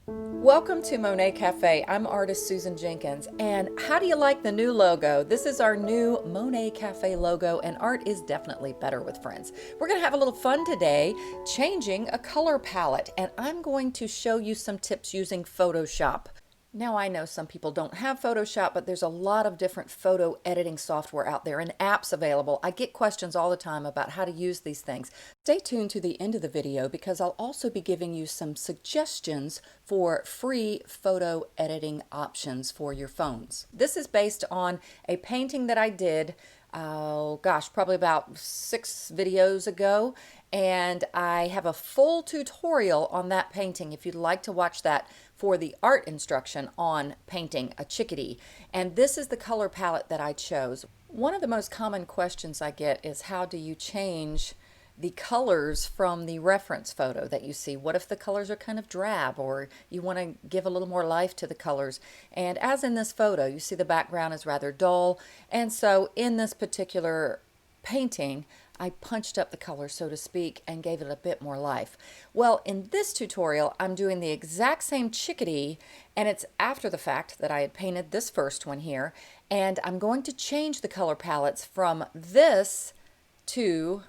Welcome to Monet Cafe. I'm artist Susan Jenkins, and how do you like the new logo? This is our new Monet Cafe logo, and art is definitely better with friends. We're going to have a little fun today changing a color palette, and I'm going to show you some tips using Photoshop. Now, I know some people don't have Photoshop, but there's a lot of different photo editing software out there and apps available. I get questions all the time about how to use these things. Stay tuned to the end of the video because I'll also be giving you some suggestions for free photo editing options for your phones. This is based on a painting that I did oh gosh, probably about 6 videos ago, and I have a full tutorial on that painting if you'd like to watch that for the art instruction on painting a chickadee. And this is the color palette that I chose. One of the most common questions I get is how do you change the colors from the reference photo that you see? What if the colors are kind of drab or you want to give a little more life to the colors? And as in this photo, you see the background is rather dull. And so in this particular painting, I punched up the color, so to speak, and gave it a bit more life. Well, in this tutorial, I'm doing the exact same chickadee, and it's after the fact that I had painted this first one here, and I'm going to change the color palettes from this to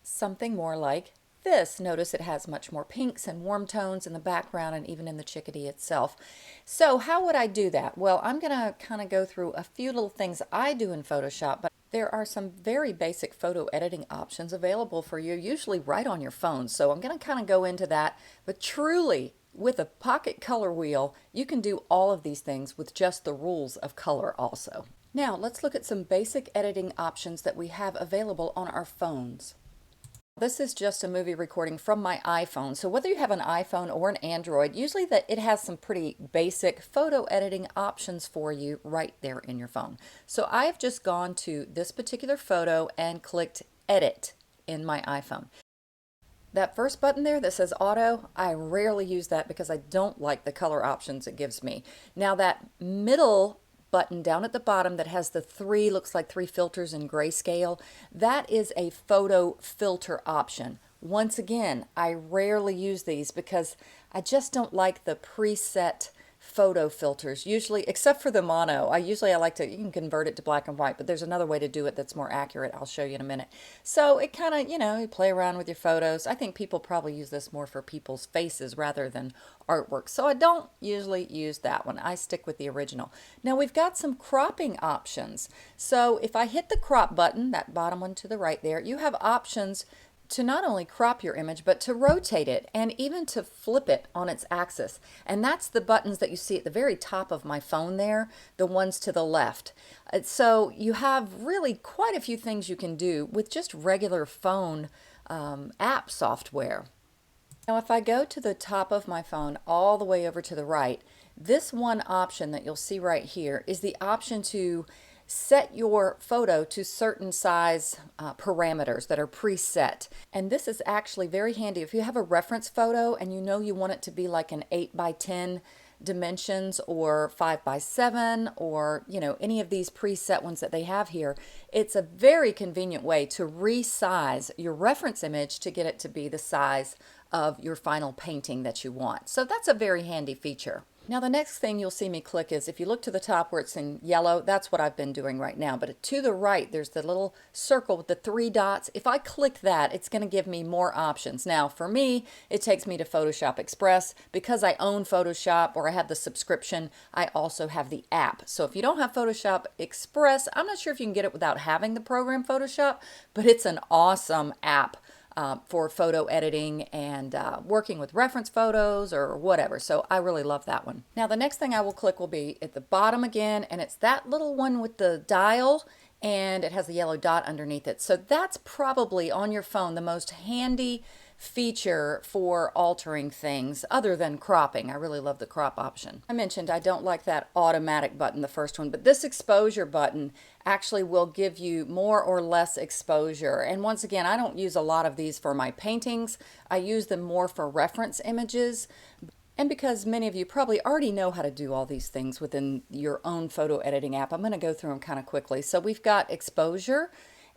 something more like this. Notice it has much more pinks and warm tones in the background and even in the chickadee itself. So how would I do that? Well, I'm going to kind of go through a few little things I do in Photoshop, but there are some very basic photo editing options available for you, usually right on your phone. So I'm going to kind of go into that, but truly, with a pocket color wheel, you can do all of these things with just the rules of color also. Now, let's look at some basic editing options that we have available on our phones. This is just a movie recording from my iPhone. So whether you have an iPhone or an Android, usually it has some pretty basic photo editing options for you right there in your phone. So I've just gone to this particular photo and clicked Edit in my iPhone. That first button there that says Auto, I rarely use that because I don't like the color options it gives me. Now that middle button down at the bottom that has the looks like three filters in grayscale, that is a photo filter option. Once again, I rarely use these because I just don't like the preset photo filters, usually, except for the mono. I like to, you can convert it to black and white, but there's another way to do it that's more accurate. I'll show you in a minute. So it kind of, you play around with your photos. I think people probably use this more for people's faces rather than artwork. So I don't usually use that one. I stick with the original. Now we've got some cropping options. So if I hit the crop button, that bottom one to the right there, you have options to not only crop your image, but to rotate it and even to flip it on its axis. And that's the buttons that you see at the very top of my phone there, the ones to the left. So you have really quite a few things you can do with just regular phone app software. Now if I go to the top of my phone all the way over to the right, this one option that you'll see right here is the option to set your photo to certain size parameters that are preset. And this is actually very handy if you have a reference photo and you want it to be like an 8 by 10 dimensions or 5 by 7 or any of these preset ones that they have here. It's a very convenient way to resize your reference image to get it to be the size of your final painting that you want. So that's a very handy feature. Now the next thing you'll see me click is, if you look to the top where it's in yellow, that's what I've been doing right now. But to the right, there's the little circle with the 3 dots. If I click that, it's going to give me more options. Now for me, it takes me to Photoshop Express. Because I own Photoshop or I have the subscription, I also have the app. So if you don't have Photoshop Express, I'm not sure if you can get it without having the program Photoshop, but it's an awesome app for photo editing and working with reference photos or whatever. So I really love that one. Now the next thing I will click will be at the bottom again, and it's that little one with the dial, and it has a yellow dot underneath it. So that's probably on your phone the most handy feature for altering things other than cropping. I really love the crop option. I mentioned I don't like that automatic button, the first one, but this exposure button actually will give you more or less exposure. And once again, I don't use a lot of these for my paintings. I use them more for reference images. And because many of you probably already know how to do all these things within your own photo editing app, I'm going to go through them kind of quickly. So we've got exposure.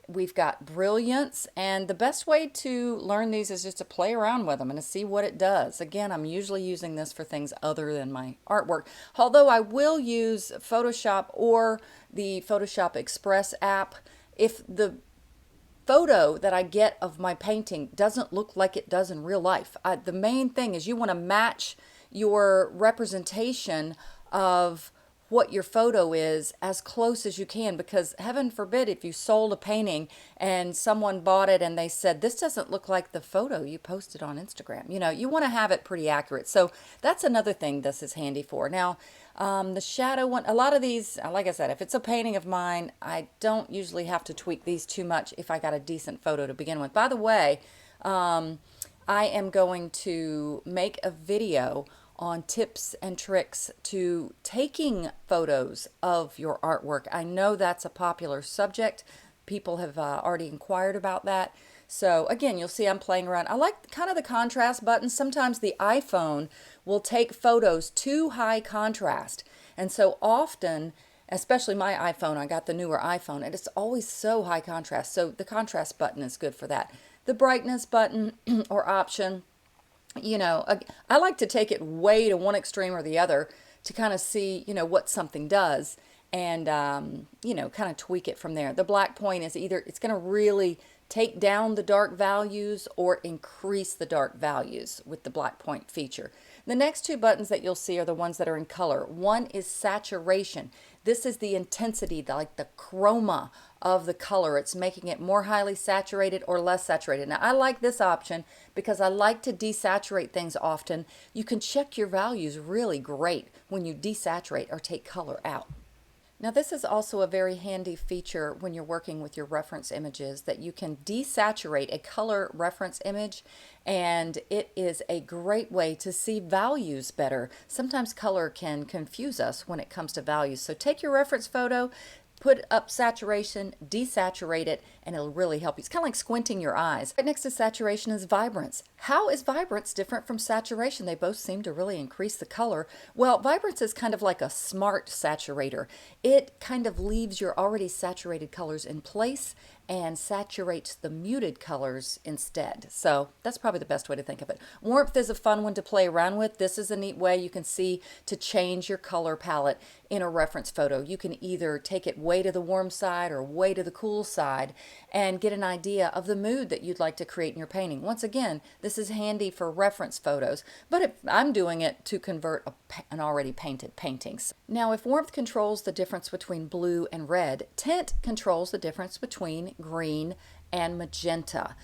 We've got brilliance, and the best way to learn these is just to play around with them and to see what it does. Again, I'm usually using this for things other than my artwork, although I will use Photoshop or the Photoshop Express app if the photo that I get of my painting doesn't look like it does in real life. The main thing is you want to match your representation of what your photo is as close as you can, because heaven forbid if you sold a painting and someone bought it and they said this doesn't look like the photo you posted on Instagram. You know, you want to have it pretty accurate. So that's another thing this is handy for. Now, the shadow one, a lot of these, like I said, if it's a painting of mine, I don't usually have to tweak these too much if I got a decent photo to begin with. By the way, I am going to make a video on tips and tricks to taking photos of your artwork. I know that's a popular subject. People have already inquired about that. So again, you'll see I'm playing around. I like kind of the contrast buttons. Sometimes the iPhone will take photos too high contrast. And so often, especially my iPhone, I got the newer iPhone, and it's always so high contrast. So the contrast button is good for that. The brightness button or option, you know, I like to take it way to one extreme or the other to kind of see, you know, what something does and, you know, kind of tweak it from there. The black point is either it's going to really take down the dark values or increase the dark values with the black point feature. The next two buttons that you'll see are the ones that are in color. One is saturation. This is the intensity, like the chroma of the color. It's making it more highly saturated or less saturated. Now, I like this option because I like to desaturate things often. You can check your values really great when you desaturate or take color out. Now, this is also a very handy feature when you're working with your reference images, that you can desaturate a color reference image, and it is a great way to see values better. Sometimes color can confuse us when it comes to values. So take your reference photo, put up saturation, desaturate it, and it'll really help you. It's kind of like squinting your eyes. Right next to saturation is vibrance. How is vibrance different from saturation? They both seem to really increase the color. Well, vibrance is kind of like a smart saturator. It kind of leaves your already saturated colors in place and saturates the muted colors instead. So that's probably the best way to think of it. Warmth is a fun one to play around with. This is a neat way you can see to change your color palette in a reference photo. You can either take it way to the warm side or way to the cool side and get an idea of the mood that you'd like to create in your painting. Once again, this is handy for reference photos, but if I'm doing it to convert an already painted paintings. Now, if warmth controls the difference between blue and red, tint controls the difference between green and magenta.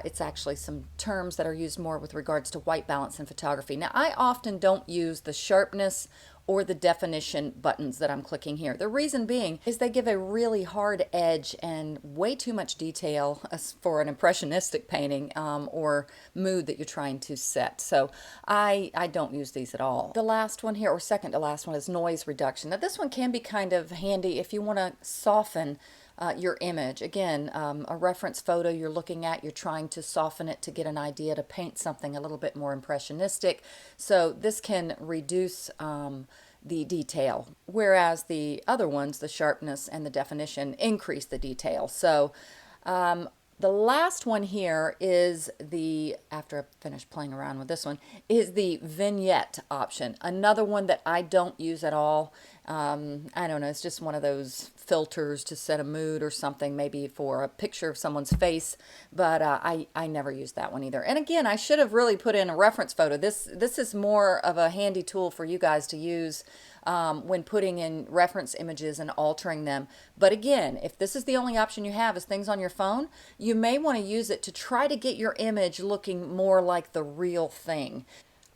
It's actually some terms that are used more with regards to white balance in photography. Now, I often don't use the sharpness or the definition buttons that I'm clicking here. The reason being is they give a really hard edge and way too much detail for an impressionistic painting or mood that you're trying to set. So I don't use these at all. The last one here, or second to last one, is noise reduction. Now, this one can be kind of handy if you want to soften your image. Again, a reference photo you're looking at, you're trying to soften it to get an idea to paint something a little bit more impressionistic. So this can reduce the detail, whereas the other ones, the sharpness and the definition, increase the detail. So the last one here is after I finish playing around with this one, is the vignette option. Another one that I don't use at all. I don't know, it's just one of those filters to set a mood or something, maybe for a picture of someone's face, but I never use that one either. And again, I should have really put in a reference photo. This is more of a handy tool for you guys to use when putting in reference images and altering them. But again, if this is the only option you have is things on your phone, you may want to use it to try to get your image looking more like the real thing.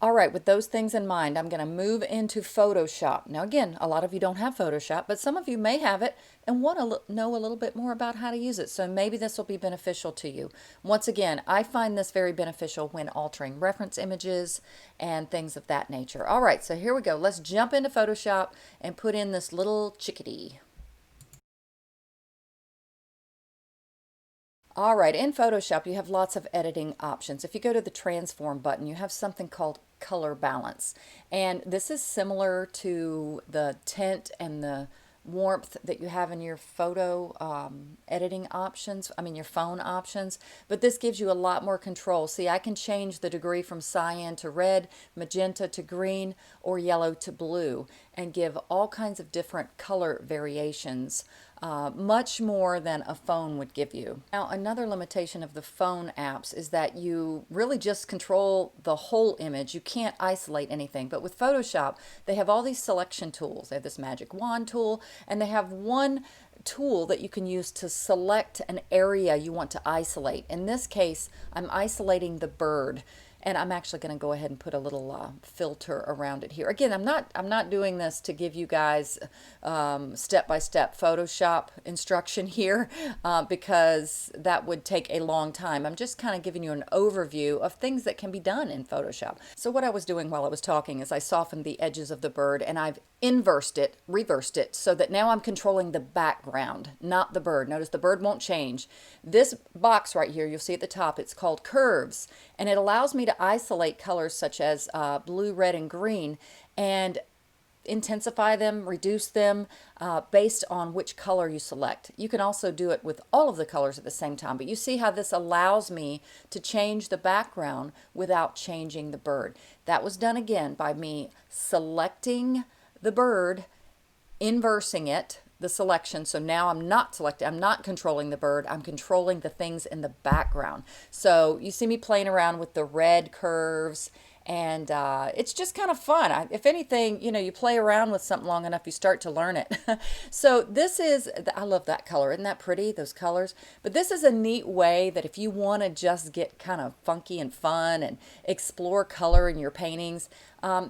All right, with those things in mind, I'm going to move into Photoshop. Now again, a lot of you don't have Photoshop, but some of you may have it and want to know a little bit more about how to use it. So maybe this will be beneficial to you. Once again, I find this very beneficial when altering reference images and things of that nature. All right, so here we go. Let's jump into Photoshop and put in this little chickadee. All right, in Photoshop, you have lots of editing options. If you go to the transform button, you have something called color balance. And this is similar to the tint and the warmth that you have in your photo editing options, I mean your phone options, but this gives you a lot more control. See, I can change the degree from cyan to red, magenta to green, or yellow to blue, and give all kinds of different color variations, much more than a phone would give you. Now, another limitation of the phone apps is that you really just control the whole image. You can't isolate anything. But with Photoshop, they have all these selection tools. They have this magic wand tool, and they have one tool that you can use to select an area you want to isolate. In this case, I'm isolating the bird. And I'm actually going to go ahead and put a little filter around it here. Again, I'm not doing this to give you guys step-by-step Photoshop instruction here because that would take a long time. I'm just kind of giving you an overview of things that can be done in Photoshop. So what I was doing while I was talking is I softened the edges of the bird and I've reversed it, so that now I'm controlling the background, not the bird. Notice the bird won't change. This box right here, you'll see at the top, it's called curves, and it allows me to isolate colors such as blue, red, and green, and intensify them, reduce them based on which color you select. You can also do it with all of the colors at the same time, but you see how this allows me to change the background without changing the bird. That was done again by me selecting the bird, inversing it, the selection. So now I'm not selecting, I'm not controlling the bird, I'm controlling the things in the background. So you see me playing around with the red curves, and it's just kind of fun. If anything, you know, you play around with something long enough, you start to learn it. So this is, I love that color. Isn't that pretty, those colors? But this is a neat way that if you want to just get kind of funky and fun and explore color in your paintings,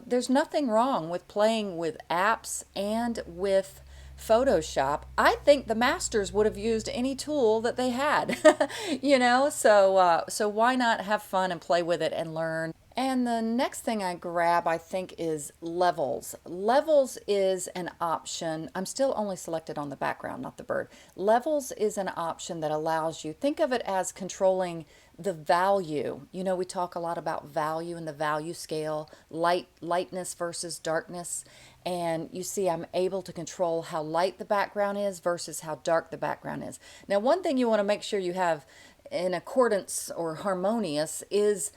there's nothing wrong with playing with apps and with Photoshop. I think the masters would have used any tool that they had, you know, so why not have fun and play with it and learn. And the next thing I grab, I think, is levels. Levels is an option. I'm still only selected on the background, not the bird. Levels is an option that allows you, think of it as controlling the value. You know, we talk a lot about value and the value scale, lightness versus darkness. And you see I'm able to control how light the background is versus how dark the background is. Now, one thing you want to make sure you have in accordance or harmonious is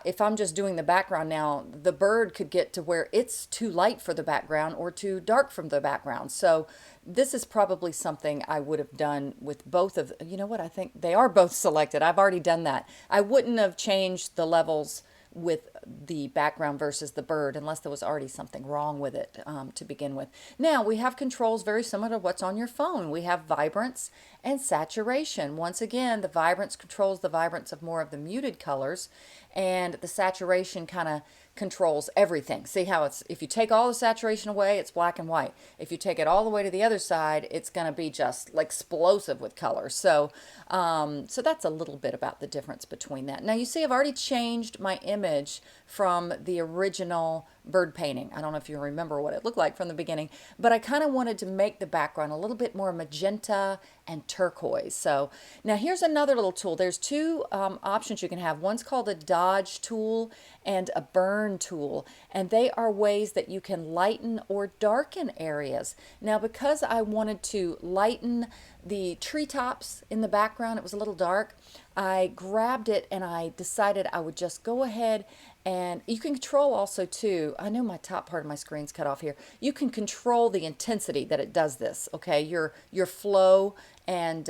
if I'm just doing the background now, the bird could get to where it's too light for the background or too dark from the background. So this is probably something I would have done with both of, you know what, I think they are both selected. I've already done that. I wouldn't have changed the levels with the background versus the bird unless there was already something wrong with it to begin with. Now we have controls very similar to what's on your phone. We have vibrance and saturation. Once again, the vibrance controls the vibrance of more of the muted colors, and the saturation kind of controls everything. See how it's, if you take all the saturation away, it's black and white. If you take it all the way to the other side, it's going to be just like explosive with color. So so that's a little bit about the difference between that. Now you see I've already changed my image from the original bird painting. I don't know if you remember what it looked like from the beginning, but I kind of wanted to make the background a little bit more magenta and turquoise. So now here's another little tool. There's two options you can have. One's called a dodge tool and a burn tool, and they are ways that you can lighten or darken areas. Now because I wanted to lighten the treetops in the background, it was a little dark, I grabbed it and I decided I would just go ahead, and you can control also too, I know my top part of my screen's cut off here, you can control the intensity that it does this, okay, your flow and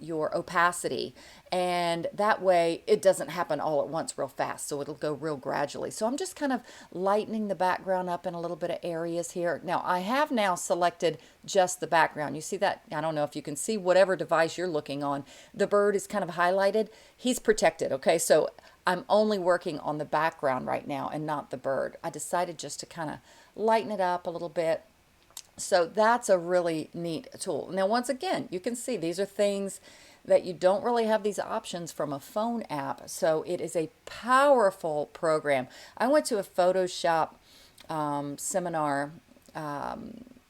your opacity, and that way it doesn't happen all at once real fast, so it'll go real gradually. So I'm just kind of lightening the background up in a little bit of areas here. Now I have now selected just the background. You see that? I don't know if you can see whatever device you're looking on. The bird is kind of highlighted. He's protected, okay? So I'm only working on the background right now and not the bird. I decided just to kind of lighten it up a little bit. So that's a really neat tool. Now, once again, you can see these are things that you don't really have these options from a phone app. So it is a powerful program. I went to a Photoshop seminar,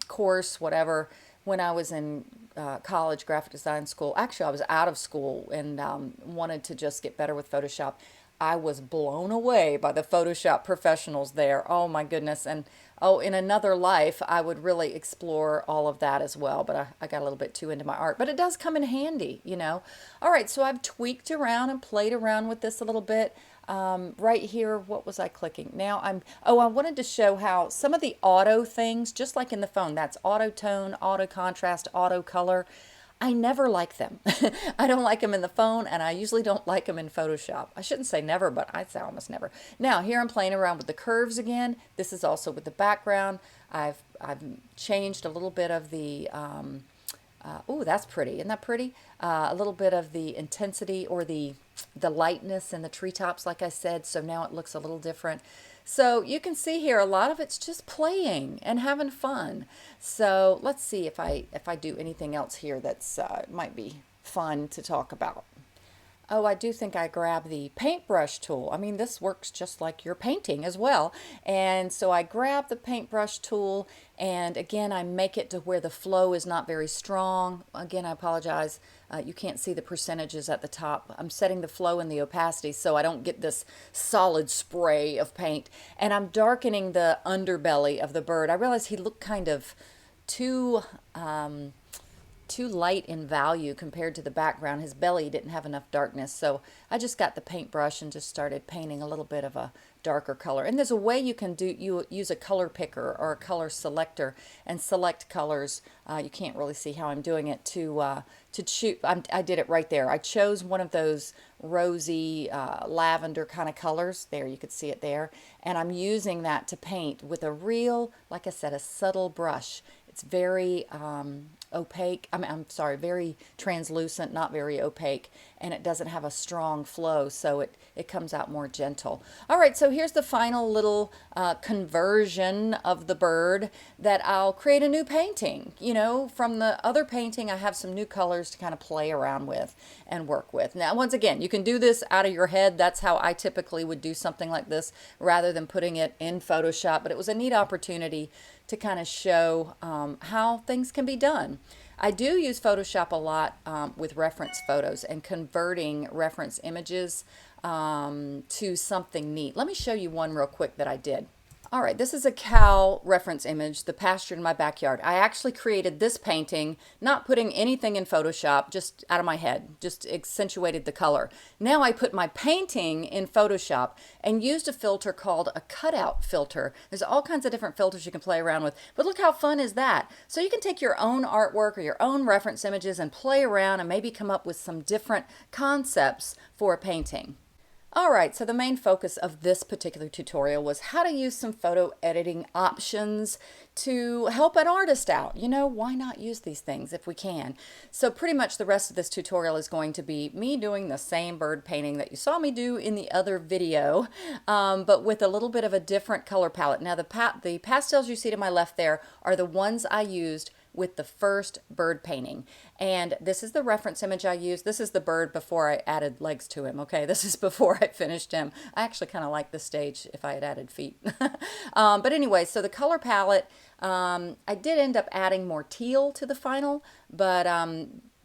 course, whatever, when I was in college, graphic design school. Actually, I was out of school and wanted to just get better with Photoshop. I was blown away by the Photoshop professionals there. Oh my goodness. And oh, in another life, I would really explore all of that as well. But I got a little bit too into my art. But it does come in handy, you know. All right, so I've tweaked around and played around with this a little bit. Right here, what was I clicking? Now oh, I wanted to show how some of the auto things, just like in the phone, that's auto tone, auto contrast, auto color. I never like them. I don't like them in the phone, and I usually don't like them in Photoshop. I shouldn't say never, but I'd say almost never. Now, here I'm playing around with the curves again. This is also with the background. I've changed a little bit of the, oh, that's pretty. Isn't that pretty? A little bit of the intensity or the lightness in the treetops, like I said, so now it looks a little different. So you can see here, a lot of it's just playing and having fun. So let's see if I do anything else here that's might be fun to talk about. Oh, I do think I grabbed the paintbrush tool. I mean, this works just like you're painting as well. And so I grab the paintbrush tool, and again, I make it to where the flow is not very strong. Again, I apologize. You can't see the percentages at the top. I'm setting the flow and the opacity so I don't get this solid spray of paint. And I'm darkening the underbelly of the bird. I realized he looked kind of too light in value compared to the background. His belly didn't have enough darkness, so I just got the paintbrush and just started painting a little bit of a darker color. And there's a way you can use a color picker or a color selector and select colors. You can't really see how I'm doing it to choose. I did it right there. I chose one of those rosy lavender kind of colors. There, you could see it there. And I'm using that to paint with a real, like I said, a subtle brush. It's very opaque. I'm sorry, very translucent, not very opaque, and it doesn't have a strong flow, so it comes out more gentle. All right, so here's the final little conversion of the bird that I'll create a new painting. You know, from the other painting, I have some new colors to kind of play around with and work with. Now, once again, you can do this out of your head. That's how I typically would do something like this rather than putting it in Photoshop, but it was a neat opportunity to kind of show how things can be done. I do use Photoshop a lot with reference photos and converting reference images to something neat. Let me show you one real quick that I did. All right, this is a cow reference image, the pasture in my backyard. I actually created this painting, not putting anything in Photoshop, just out of my head, just accentuated the color. Now I put my painting in Photoshop and used a filter called a cutout filter. There's all kinds of different filters you can play around with, but look how fun is that? So you can take your own artwork or your own reference images and play around and maybe come up with some different concepts for a painting. All right, so the main focus of this particular tutorial was how to use some photo editing options to help an artist out. You know, why not use these things if we can? So pretty much the rest of this tutorial is going to be me doing the same bird painting that you saw me do in the other video, but with a little bit of a different color palette. Now the pastels you see to my left there are the ones I used with the first bird painting. And this is the reference image I used. This is the bird before I added legs to him, okay? This is before I finished him. I actually kind of like this stage if I had added feet. But anyway, so the color palette, I did end up adding more teal to the final, but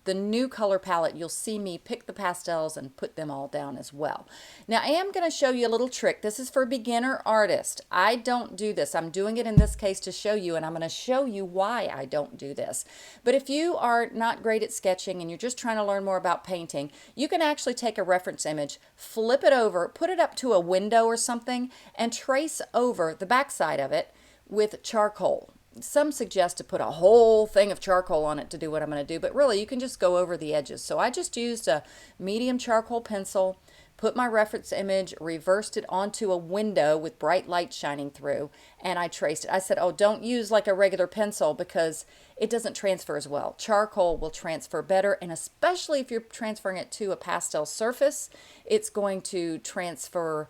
the new color palette, you'll see me pick the pastels and put them all down as well. Now I am going to show you a little trick. This is for beginner artists. I don't do this. I'm doing it in this case to show you, and I'm going to show you why I don't do this. But if you are not great at sketching and you're just trying to learn more about painting, you can actually take a reference image, flip it over, put it up to a window or something, and trace over the backside of it with charcoal. Some suggest to put a whole thing of charcoal on it to do what I'm going to do, but really you can just go over the edges. So I just used a medium charcoal pencil, put my reference image, reversed it onto a window with bright light shining through, and I traced it. I said, oh, don't use like a regular pencil because it doesn't transfer as well. Charcoal will transfer better, and especially if you're transferring it to a pastel surface, it's going to transfer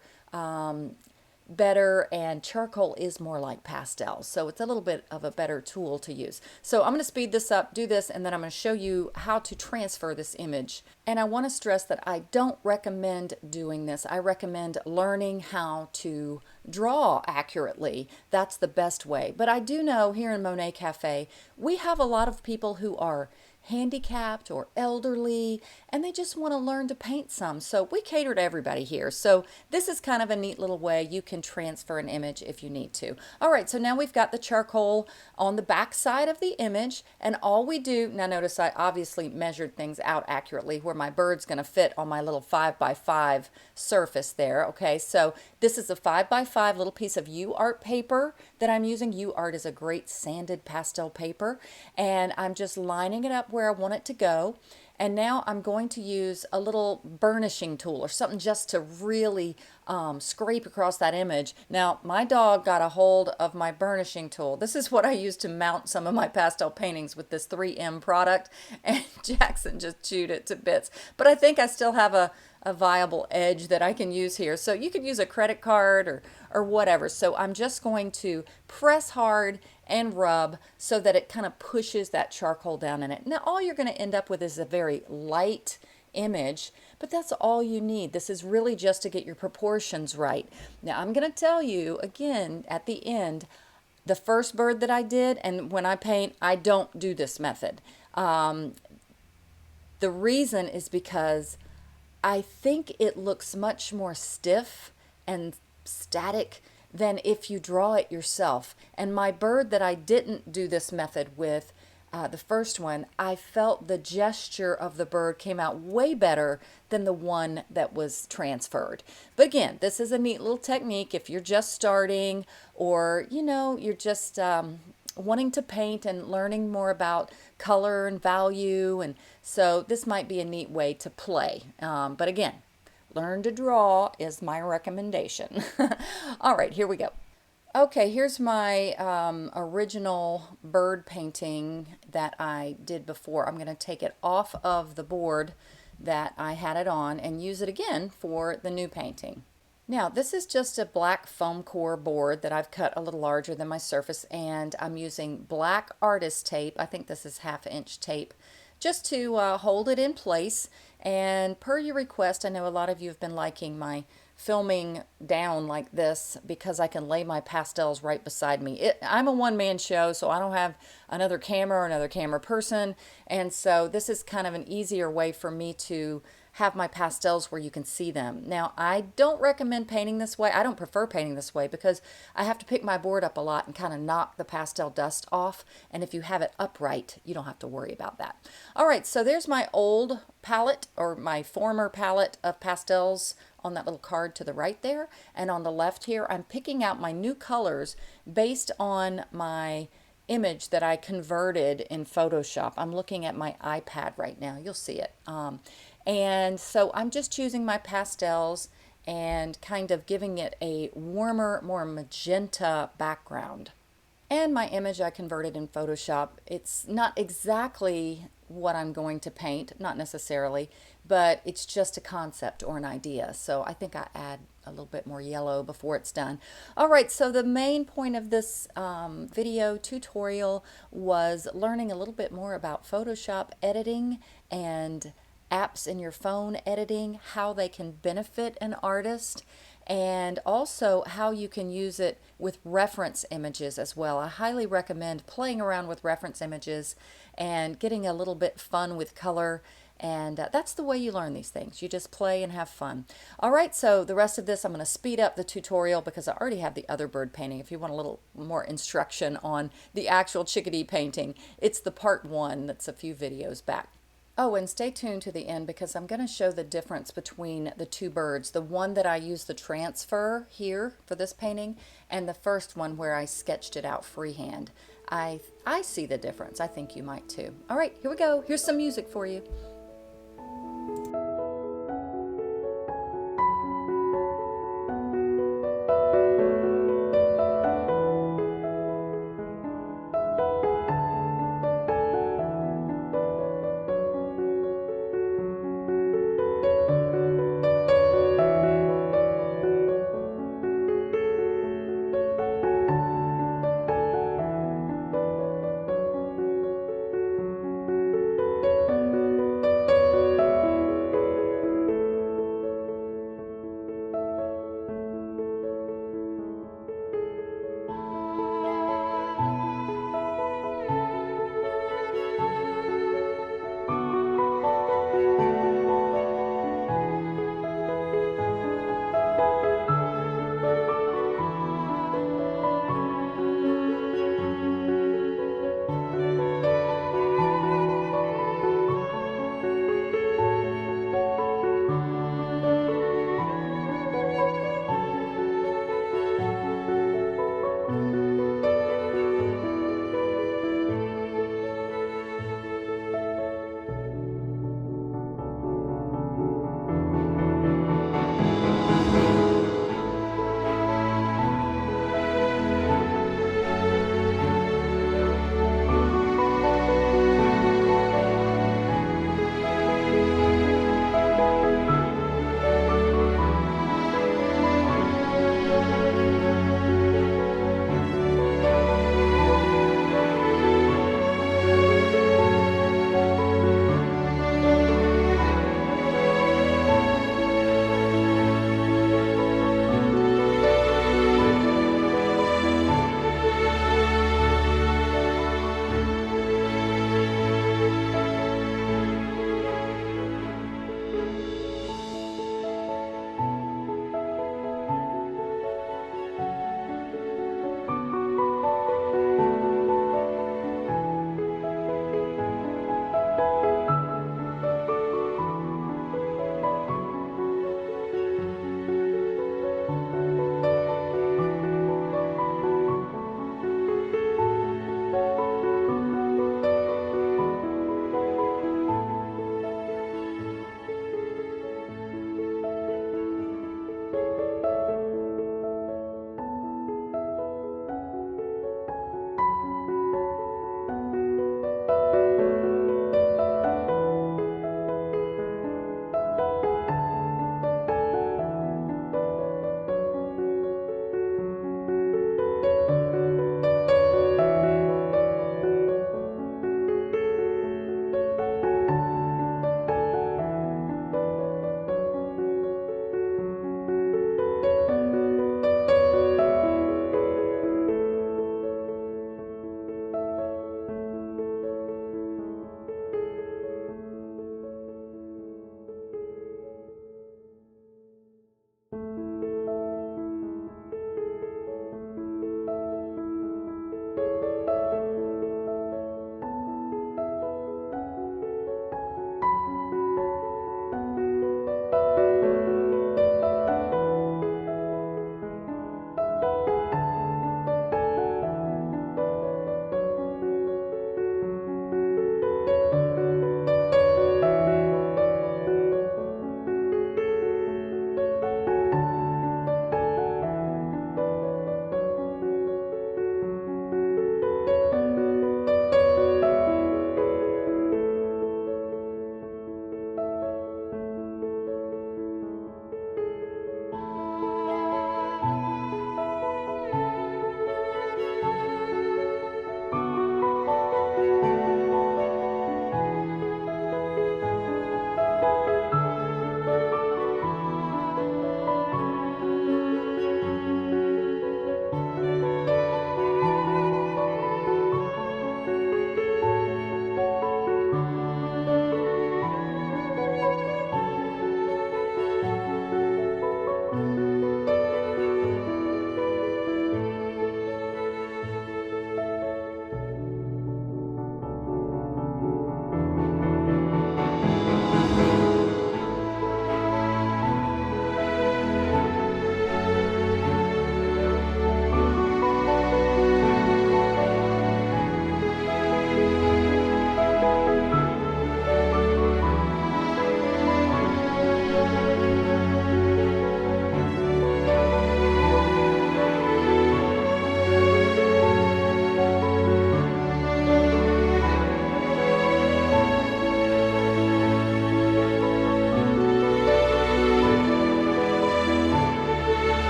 better, and charcoal is more like pastels, so it's a little bit of a better tool to use. So I'm going to speed this up, do this, and then I'm going to show you how to transfer this image. And I want to stress that I don't recommend doing this. I recommend learning how to draw accurately. That's the best way. But I do know here in Monet Cafe, we have a lot of people who are handicapped or elderly, and they just want to learn to paint some. So we cater to everybody here. So this is kind of a neat little way you can transfer an image if you need to. All right, so now we've got the charcoal on the back side of the image, and all we do, now notice I obviously measured things out accurately where my bird's going to fit on my little 5x5 surface there. Okay, so this is a 5x5 little piece of UArt paper that I'm using. UArt is a great sanded pastel paper, and I'm just lining it up where I want it to go. And now I'm going to use a little burnishing tool or something just to really scrape across that image. Now, my dog got a hold of my burnishing tool. This is what I use to mount some of my pastel paintings with this 3M product, and Jackson just chewed it to bits. But I think I still have a viable edge that I can use here. So you could use a credit card or whatever. So I'm just going to press hard and rub so that it kind of pushes that charcoal down in it. Now all you're going to end up with is a very light image, but that's all you need. This is really just to get your proportions right. Now I'm going to tell you again at the end, the first bird that I did, and when I paint, I don't do this method. The reason is because I think it looks much more stiff and static than if you draw it yourself. And my bird that I didn't do this method with, the first one, I felt the gesture of the bird came out way better than the one that was transferred. But again, this is a neat little technique if you're just starting, or you're just wanting to paint and learning more about color and value, and so this might be a neat way to play. But again, learn to draw is my recommendation. All right, here we go. Okay, here's my original bird painting that I did before. I'm going to take it off of the board that I had it on and use it again for the new painting. Now, this is just a black foam core board that I've cut a little larger than my surface, and I'm using black artist tape. I think this is 1/2" tape, just to hold it in place. And per your request, I know a lot of you have been liking my filming down like this because I can lay my pastels right beside me. I'm a one-man show, so I don't have another camera or another camera person, and so this is kind of an easier way for me to have my pastels where you can see them. Now, I don't recommend painting this way. I don't prefer painting this way because I have to pick my board up a lot and kind of knock the pastel dust off, and if you have it upright, you don't have to worry about that. All right, so there's my old palette, or my former palette of pastels on that little card to the right there, and on the left here, I'm picking out my new colors based on my image that I converted in Photoshop. I'm looking at my iPad right now. You'll see it. And so I'm just choosing my pastels and kind of giving it a warmer, more magenta background. And my image I converted in Photoshop. It's not exactly what I'm going to paint, not necessarily, but it's just a concept or an idea. So I think I add a little bit more yellow before it's done. All right, so the main point of this video tutorial was learning a little bit more about Photoshop editing and apps in your phone editing, how they can benefit an artist, and also how you can use it with reference images as well. I highly recommend playing around with reference images and getting a little bit fun with color, and that's the way you learn these things. You just play and have fun. All right, so the rest of this I'm going to speed up the tutorial because I already have the other bird painting. If you want a little more instruction on the actual chickadee painting, it's the part 1 that's a few videos back. Oh, and stay tuned to the end because I'm going to show the difference between the two birds. The one that I used the transfer here for this painting, and the first one where I sketched it out freehand. I see the difference. I think you might too. All right, here we go. Here's some music for you.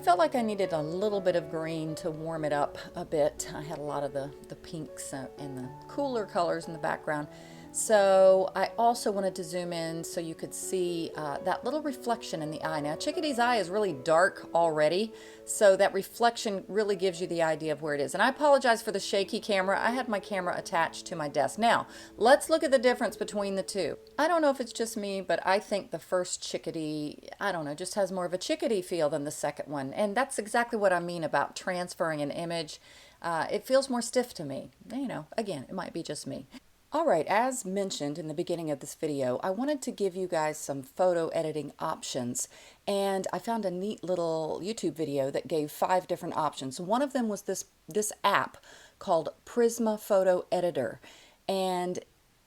felt like I needed a little bit of green to warm it up a bit. I had a lot of the pinks and the cooler colors in the background. So I also wanted to zoom in so you could see that little reflection in the eye. Now, chickadee's eye is really dark already, so that reflection really gives you the idea of where it is. And I apologize for the shaky camera. I had my camera attached to my desk. Now, let's look at the difference between the two. I don't know if it's just me, but I think the first chickadee, I don't know, just has more of a chickadee feel than the second one. And that's exactly what I mean about transferring an image. It feels more stiff to me. You know, again, it might be just me. All right, as mentioned in the beginning of this video, I wanted to give you guys some photo editing options, and I found a neat little YouTube video that gave 5 different options. One of them was this app called Prisma Photo Editor, and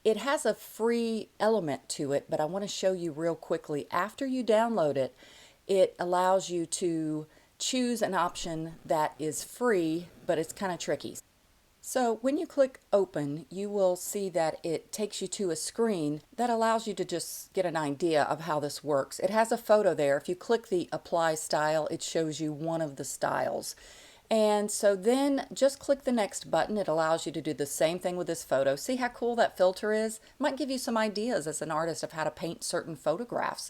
it has a free element to it, but I want to show you real quickly. After you download it, it allows you to choose an option that is free, but it's kind of tricky. So when you click open, you will see that it takes you to a screen that allows you to just get an idea of how this works. It has a photo there. If you click the apply style, it shows you one of the styles. And so then just click the next button. It allows you to do the same thing with this photo. See how cool that filter is? Might give you some ideas as an artist of how to paint certain photographs.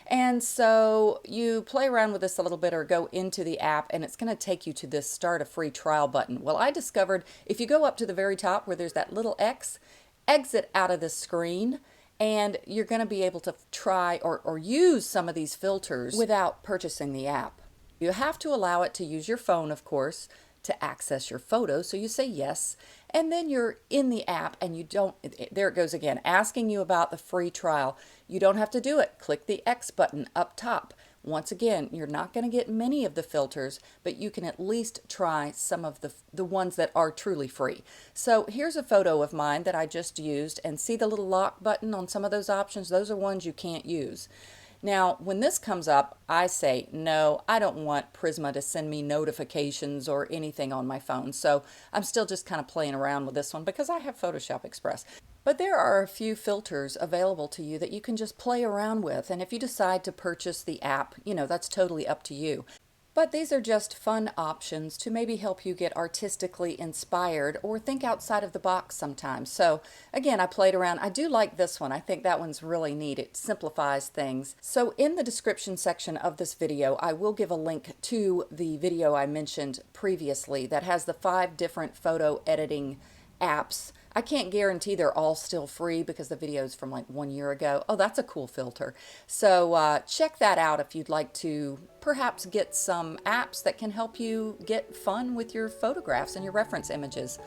And so you play around with this a little bit or go into the app, and it's going to take you to this start a free trial button. Well, I discovered if you go up to the very top where there's that little X, exit out of the screen, and you're going to be able to try or use some of these filters without purchasing the app. You have to allow it to use your phone, of course, to access your photos. So you say yes, and then you're in the app and you don't, there it goes again, asking you about the free trial. You don't have to do it. Click the X button up top. Once again, you're not going to get many of the filters, but you can at least try some of the ones that are truly free. So here's a photo of mine that I just used, and see the little lock button on some of those options? Those are ones you can't use. Now, when this comes up, I say, no, I don't want Prisma to send me notifications or anything on my phone. So I'm still just kind of playing around with this one because I have Photoshop Express. But there are a few filters available to you that you can just play around with. And if you decide to purchase the app, you know, that's totally up to you. But these are just fun options to maybe help you get artistically inspired or think outside of the box sometimes. So again, I played around. I do like this one. I think that one's really neat. It simplifies things. So in the description section of this video, I will give a link to the video I mentioned previously that has the 5 different photo editing apps. I can't guarantee they're all still free because the video is from like 1 year ago. Oh, that's a cool filter. So check that out if you'd like to perhaps get some apps that can help you get fun with your photographs and your reference images.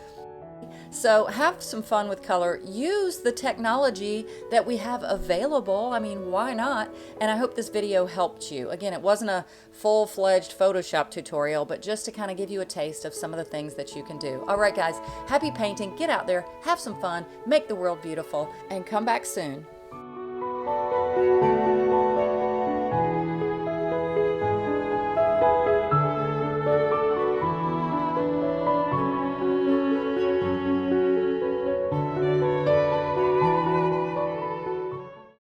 So have some fun with color. Use the technology that we have available. I mean, why not? And I hope this video helped you. Again, it wasn't a full-fledged Photoshop tutorial, but just to kind of give you a taste of some of the things that you can do. All right, guys, happy painting. Get out there, have some fun, make the world beautiful, and come back soon.